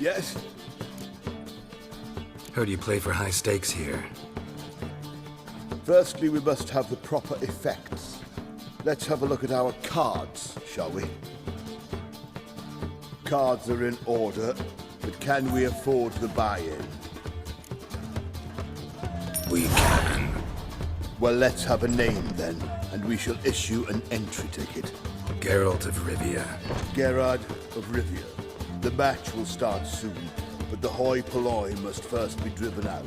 Yes? Heard you play for high stakes here. Firstly, we must have the proper effects. Let's have a look at our cards, shall we? Cards are in order, but can we afford the buy-in? We can. Well, let's have a name then, and we shall issue an entry ticket. Geralt of Rivia. Gerard of Rivia. The match will start soon, but the hoi polloi must first be driven out.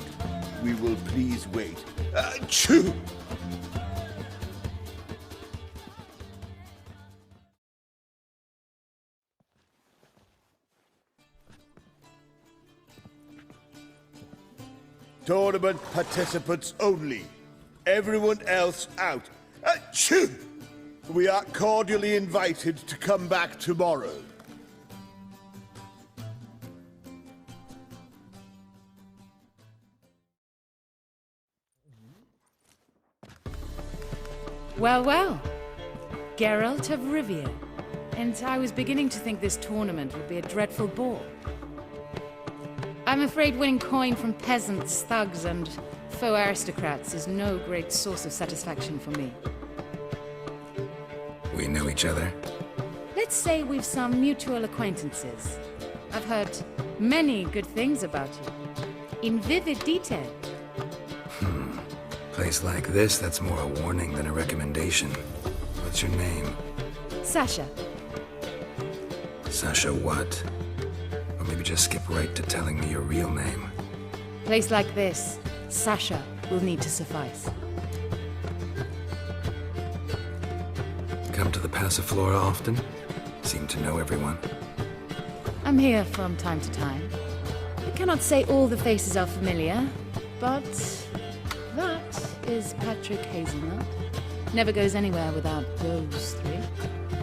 We will please wait. Achoo! Tournament participants only. Everyone else out. Achoo! We are cordially invited to come back tomorrow. Well, well. Geralt of Rivia. And I was beginning to think this tournament would be a dreadful bore. I'm afraid winning coin from peasants, thugs, and faux aristocrats is no great source of satisfaction for me. We know each other. Let's say we've some mutual acquaintances. I've heard many good things about you. In vivid detail. Place like this, that's more a warning than a recommendation. What's your name? Sasha. Sasha what? Or maybe just skip right to telling me your real name. Place like this, Sasha will need to suffice. Come to the Passiflora often? Seem to know everyone. I'm here from time to time. I cannot say all the faces are familiar, but that is Patrick Hazelnut. Never goes anywhere without those three.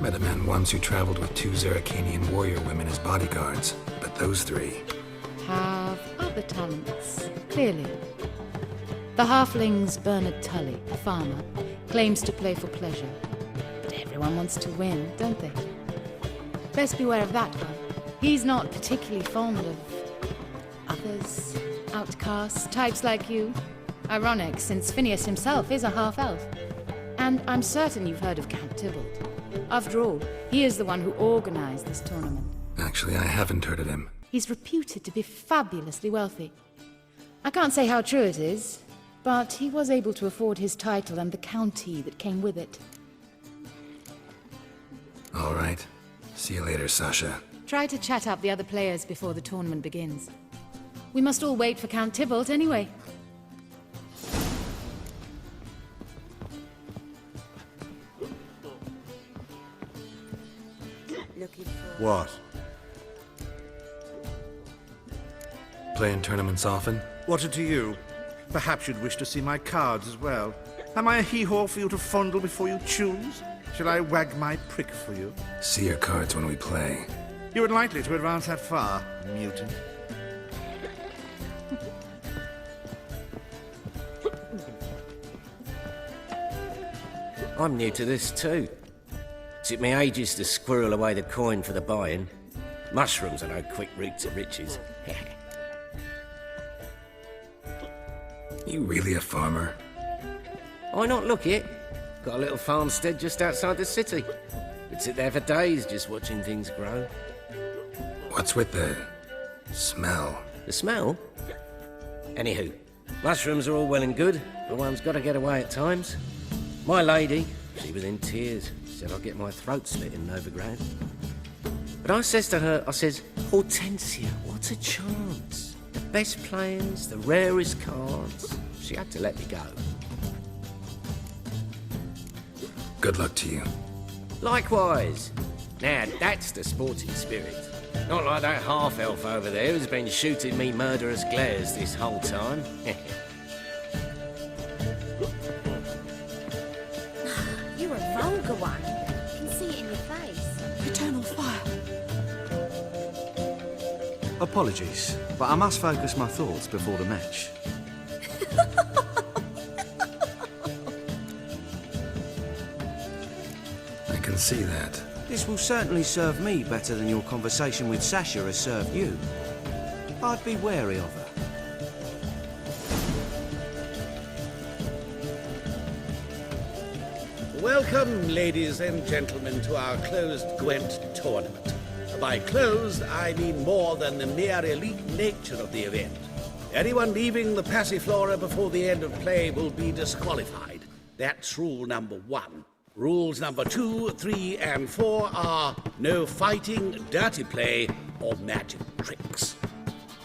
Met a man once who traveled with 2 Zerrikanian warrior women as bodyguards, but those 3... have other talents, clearly. The halfling's Bernard Tully, a farmer, claims to play for pleasure. But everyone wants to win, don't they? Best beware of that one. He's not particularly fond of others, outcasts, types like you. Ironic, since Phineas himself is a half-elf. And I'm certain you've heard of Count Tybalt. After all, he is the one who organized this tournament. Actually, I haven't heard of him. He's reputed to be fabulously wealthy. I can't say how true it is, but he was able to afford his title and the county that came with it. All right. See you later, Sasha. Try to chat up the other players before the tournament begins. We must all wait for Count Tybalt anyway. What? Playing tournaments often? What are to you? Perhaps you'd wish to see my cards as well. Am I a hee-haw for you to fondle before you choose? Shall I wag my prick for you? See your cards when we play. You weren't likely to advance that far, mutant. I'm new to this too. Took me ages to squirrel away the coin for the buy-in. Mushrooms are no quick route to riches. You really a farmer? Why not look it? Got a little farmstead just outside the city. Could sit there for days just watching things grow. What's with the smell? The smell? Anywho, mushrooms are all well and good, but one's got to get away at times. My lady, she was in tears. Said I'd get my throat slit in Novigrad. But I says to her, I says, Hortensia, what a chance. The best players, the rarest cards. She had to let me go. Good luck to you. Likewise. Now, that's the sporting spirit. Not like that half-elf over there who's been shooting me murderous glares this whole time. You're a vulgar one. I can see it in your face. Eternal fire. Apologies, but I must focus my thoughts before the match. I can see that. This will certainly serve me better than your conversation with Sasha has served you. I'd be wary of her. Welcome, ladies and gentlemen, to our closed Gwent tournament. By closed, I mean more than the mere elite nature of the event. Anyone leaving the Passiflora before the end of play will be disqualified. That's rule number 1. Rules number 2, 3, and 4 are no fighting, dirty play, or magic tricks.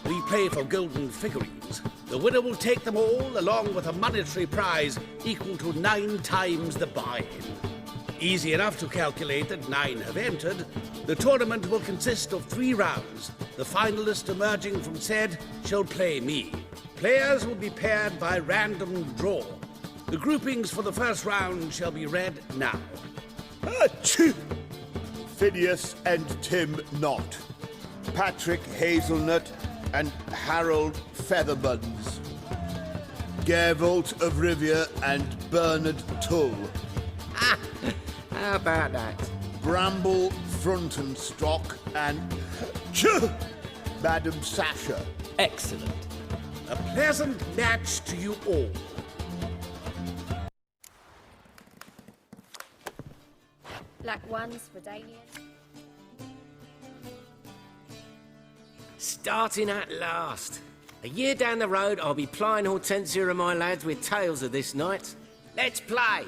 We play for golden figurines. The winner will take them all, along with a monetary prize equal to 9 times the buy-in. Easy enough to calculate that 9 have entered. The tournament will consist of 3 rounds. The finalist emerging from said shall play me. Players will be paired by random draw. The groupings for the first round shall be read now. Achoo! Phineas and Tim Knott. Patrick Hazelnut and Harold Featherbuns. Gervolt of Rivia and Bernard Tull. How about that? Bramble Frontenstock and Madam Sasha. Excellent. A pleasant match to you all. Black ones for Damien. Starting at last. A year down the road, I'll be plying Hortensia and my lads with tales of this night. Let's play!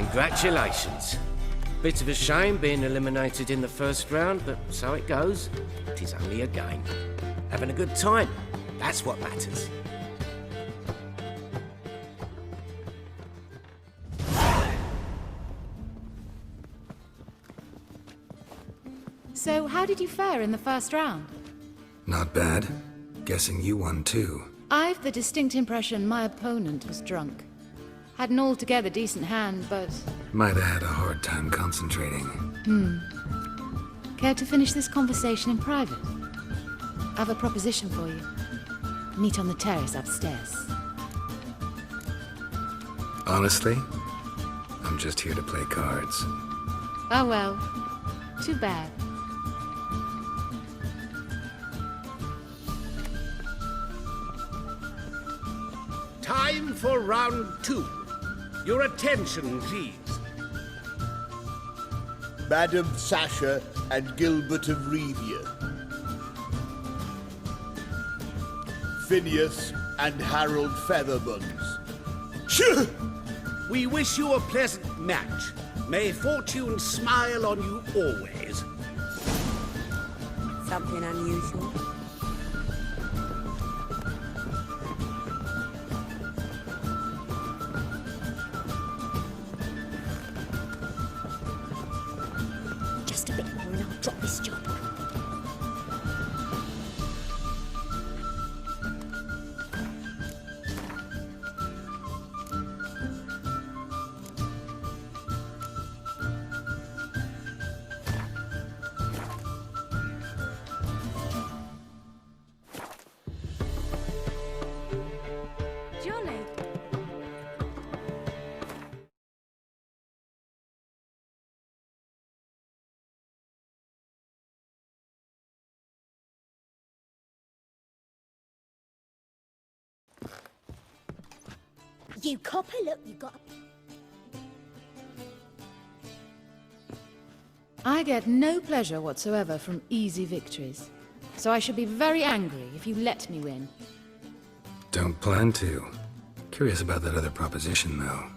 Congratulations. Bit of a shame being eliminated in the first round, but so it goes. It is only a game. Having a good time, that's what matters. So, how did you fare in the first round? Not bad. Guessing you won too. I've the distinct impression my opponent was drunk. Had an altogether decent hand, but... Might have had a hard time concentrating. Care to finish this conversation in private? I have a proposition for you. Meet on the terrace upstairs. Honestly, I'm just here to play cards. Oh well. Too bad. Time for round 2. Your attention, please. Madam Sasha and Gilbert of Revia. Phineas and Harold Featherbones. Shoo! We wish you a pleasant match. May fortune smile on you always. Something unusual. Just a bit more and I'll drop this job. Jolly. You copper, look, you got... I get no pleasure whatsoever from easy victories. So I should be very angry if you let me win. Don't plan to. Curious about that other proposition, though.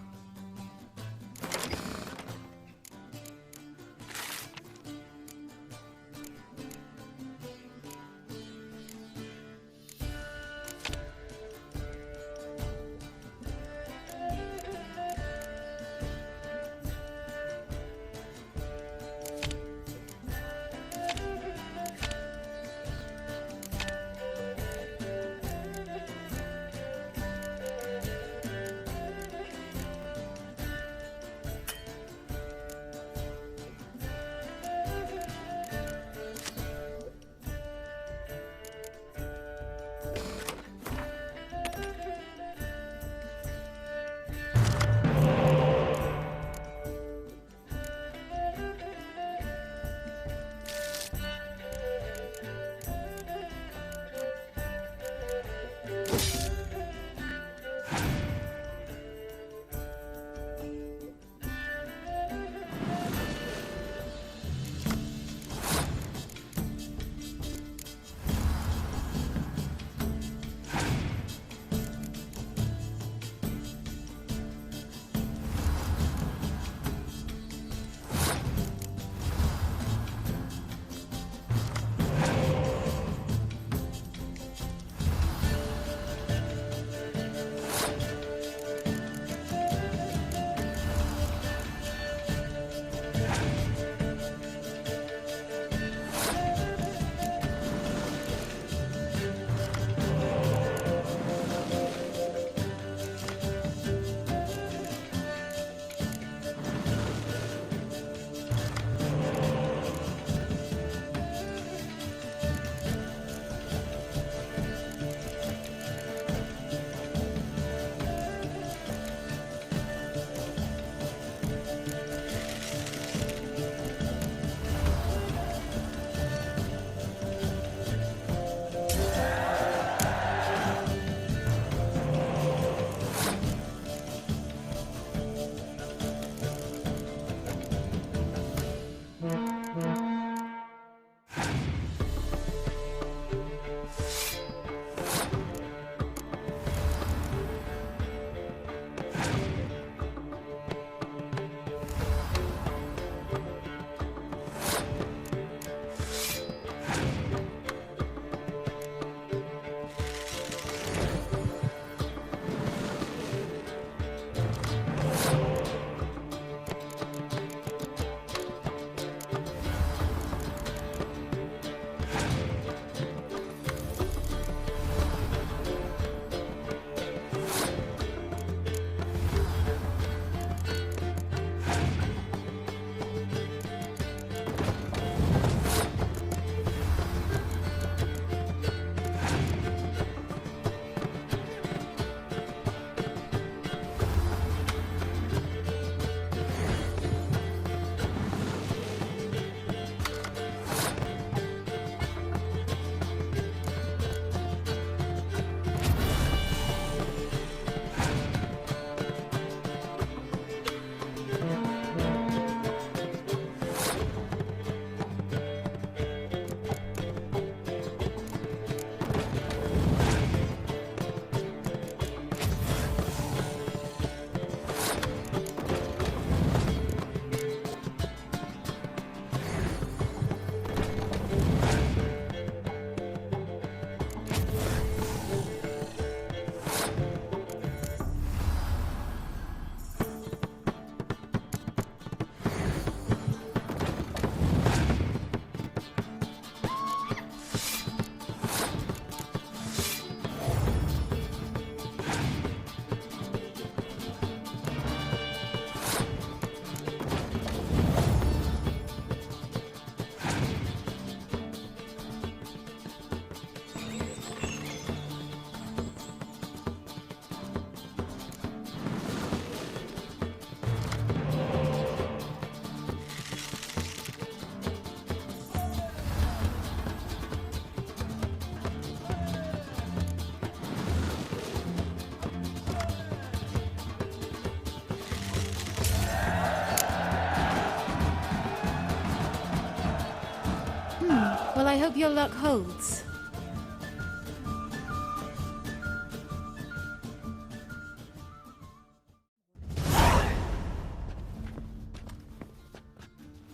I hope your luck holds.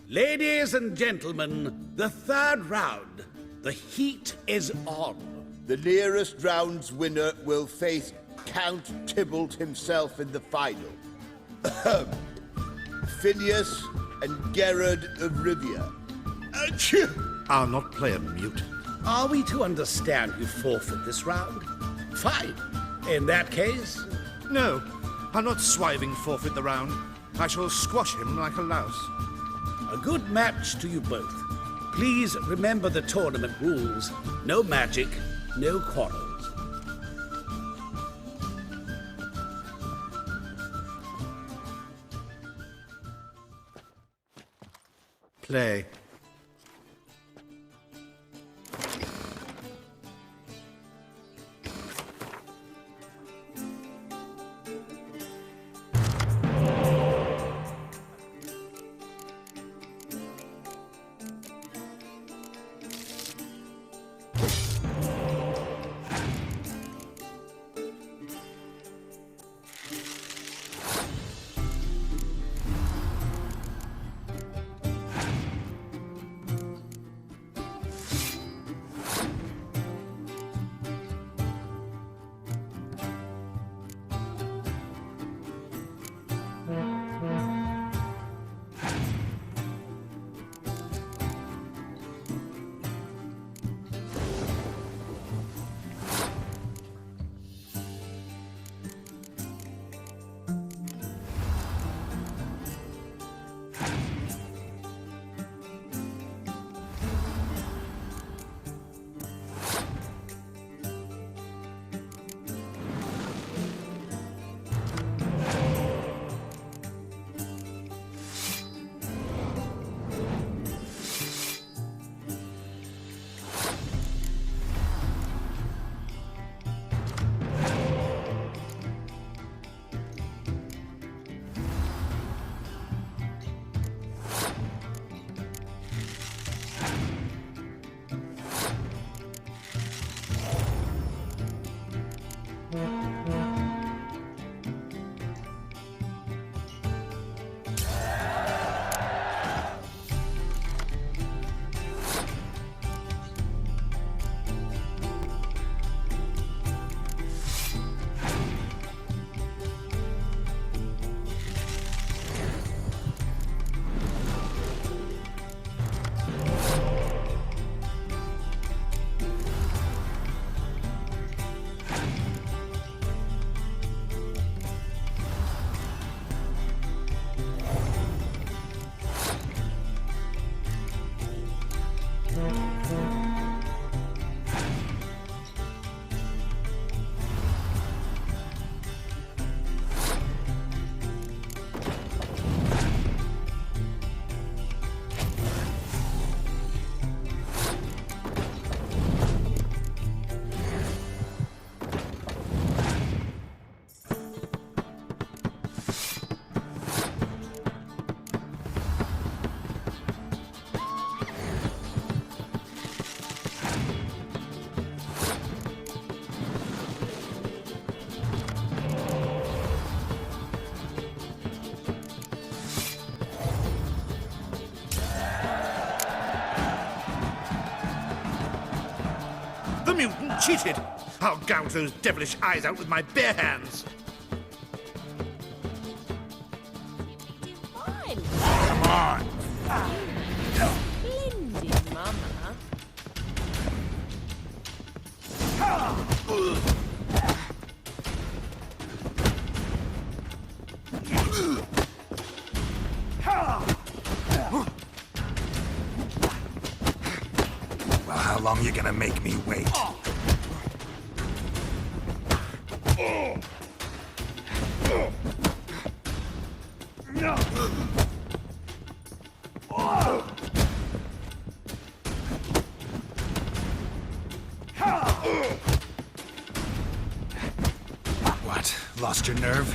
Ladies and gentlemen, the third round. The heat is on. The nearest round's winner will face Count Tybalt himself in the final. Phineas and Gerard of Rivia. Achoo! I'll not play a mute. Are we to understand you forfeit this round? Fine. In that case, No, I'll not swiving forfeit the round. I shall squash him like a louse. a good match to you both. Please remember the tournament rules. No magic, no quarrels. Play. The mutant cheated! I'll gouge those devilish eyes out with my bare hands! Fine. Come on! Splendid, Mama. Well, how long you gonna make me wait? What? Lost your nerve?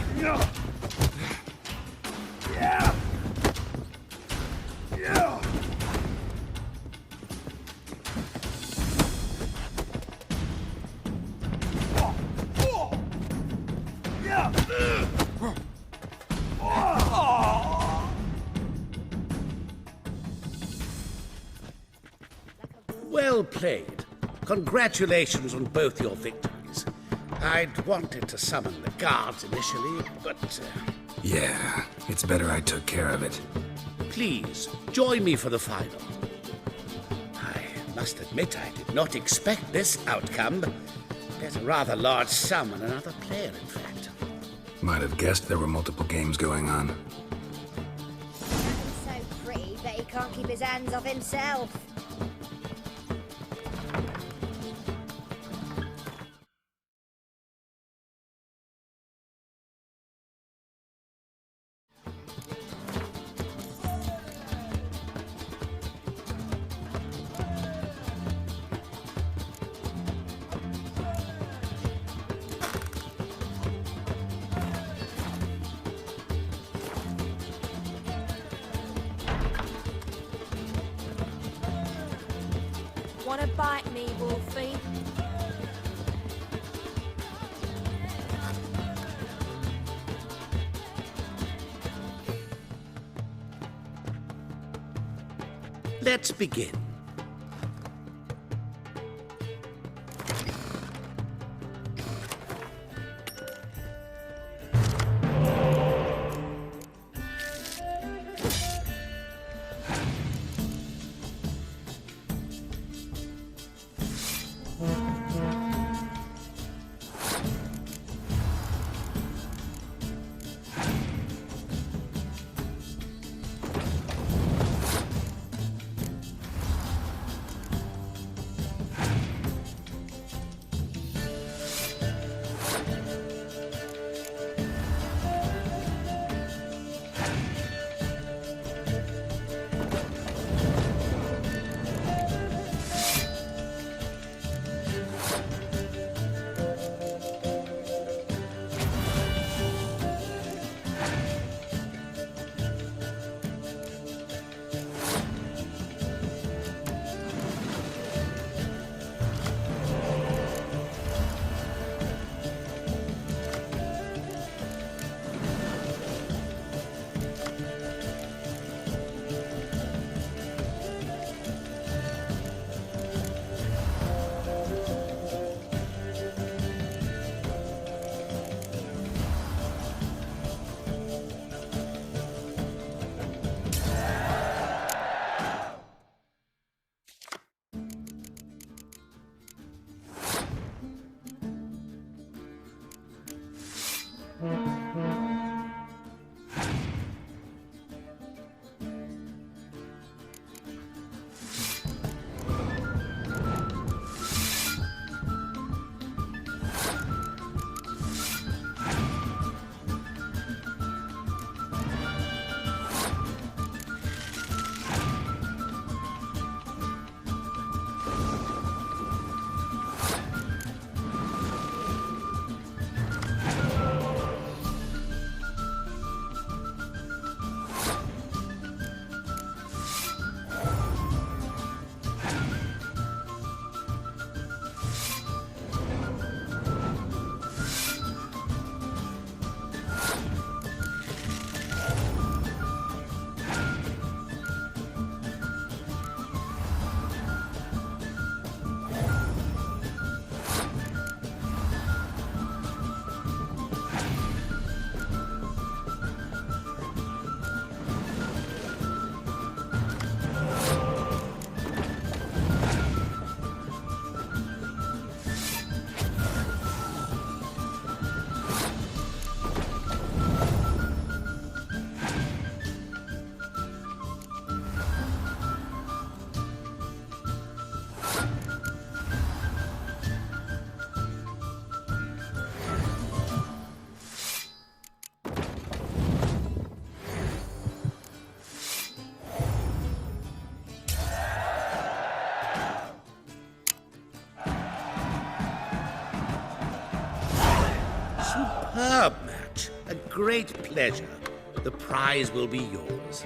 played. Congratulations on both your victories. I'd wanted to summon the guards initially, but Yeah, it's better I took care of it. please join me for the final. I must admit I did not expect this outcome. Bet a rather large sum on another player, in fact. Might have guessed there were multiple games going on. He's so pretty, but he can't keep his hands off himself. Wanna bite me, Wolfie? Let's begin. Superb match. A great pleasure. The prize will be yours.